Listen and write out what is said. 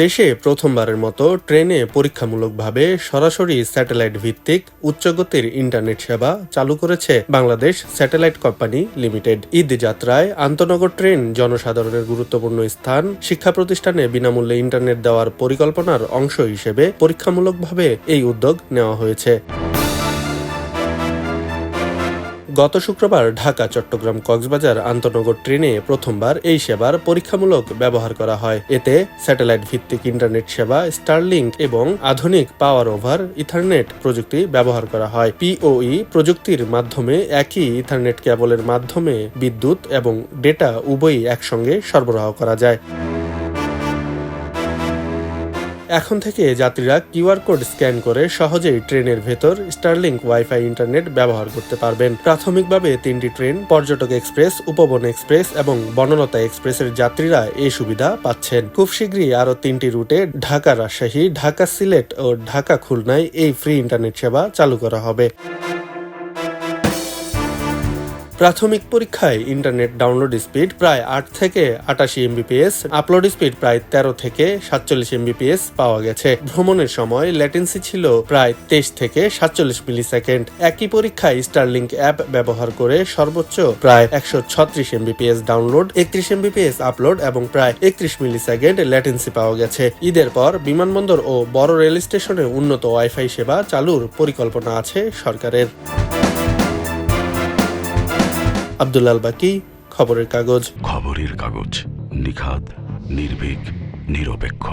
দেশে প্রথমবারের মতো ট্রেনে পরীক্ষামূলকভাবে সরাসরি স্যাটেলাইট ভিত্তিক উচ্চগতির ইন্টারনেট সেবা চালু করেছে Bangladesh satellite company limited. Eid যাত্রায় আন্তনগর ট্রেন জনসাধারণের গুরুত্বপূর্ণ স্থান, শিক্ষা প্রতিষ্ঠানে বিনামূল্যে ইন্টারনেট দেওয়ার পরিকল্পনার অংশ হিসেবে পরীক্ষামূলকভাবে এই উদ্যোগ নেওয়া হয়েছে। গত শুক্রবার ঢাকা, চট্টগ্রাম, কক্সবাজার আন্তনগর ট্রেনে প্রথমবার এই সেবার পরীক্ষামূলক ব্যবহার করা হয়। এতে স্যাটেলাইট ভিত্তিক ইন্টারনেট সেবা, স্টারলিংক এবং আধুনিক পাওয়ার ওভার ইথারনেট প্রযুক্তি ব্যবহার করা হয়। পিওই প্রযুক্তির মাধ্যমে একই ইথারনেট কেবলের মাধ্যমে বিদ্যুৎ এবং ডেটা উভয়ই একসঙ্গে সরবরাহ করা যায়। এখন থেকে যাত্রীরা কিউআর কোড স্ক্যান করে সহজেই ট্রেনের ভেতর স্টারলিংক ওয়াইফাই ইন্টারনেট ব্যবহার করতে পারবেন। প্রাথমিকভাবে 3টি ট্রেন, পর্যটক এক্সপ্রেস, উপবন এক্সপ্রেস এবং বনলতা এক্সপ্রেসের যাত্রীরা এই সুবিধা পাচ্ছেন। খুব শীঘ্রই আরও 3টি রুটে ঢাকা রাজশাহী, ঢাকা সিলেট ও ঢাকা খুলনায় এই ফ্রি ইন্টারনেট সেবা চালু করা হবে। প্রাথমিক পরীক্ষায় ইন্টারনেট ডাউনলোড স্পিড প্রায় 8 থেকে 88 এমবিপিএস, আপলোড স্পিড প্রায় 13 থেকে 47 এমবিপিএস পাওয়া গেছে। ভ্রমণের সময় ল্যাটেন্সি ছিল প্রায় 23 থেকে 47 মিলিসেকেন্ড। একই পরীক্ষায় স্টারলিংক অ্যাপ ব্যবহার করে সর্বোচ্চ প্রায় 136 এমবিপিএস ডাউনলোড, 31 এমবিপিএস আপলোড এবং প্রায় 31 মিলিসেকেন্ড ল্যাটেন্সি পাওয়া গেছে। ঈদের পর বিমানবন্দর ও বড় রেল স্টেশনে উন্নত ওয়াইফাই সেবা চালুর পরিকল্পনা আছে সরকারের। আব্দুল আল বাকি, খবরের কাগজ। নিখাত, নির্ভীক, নিরপেক্ষ।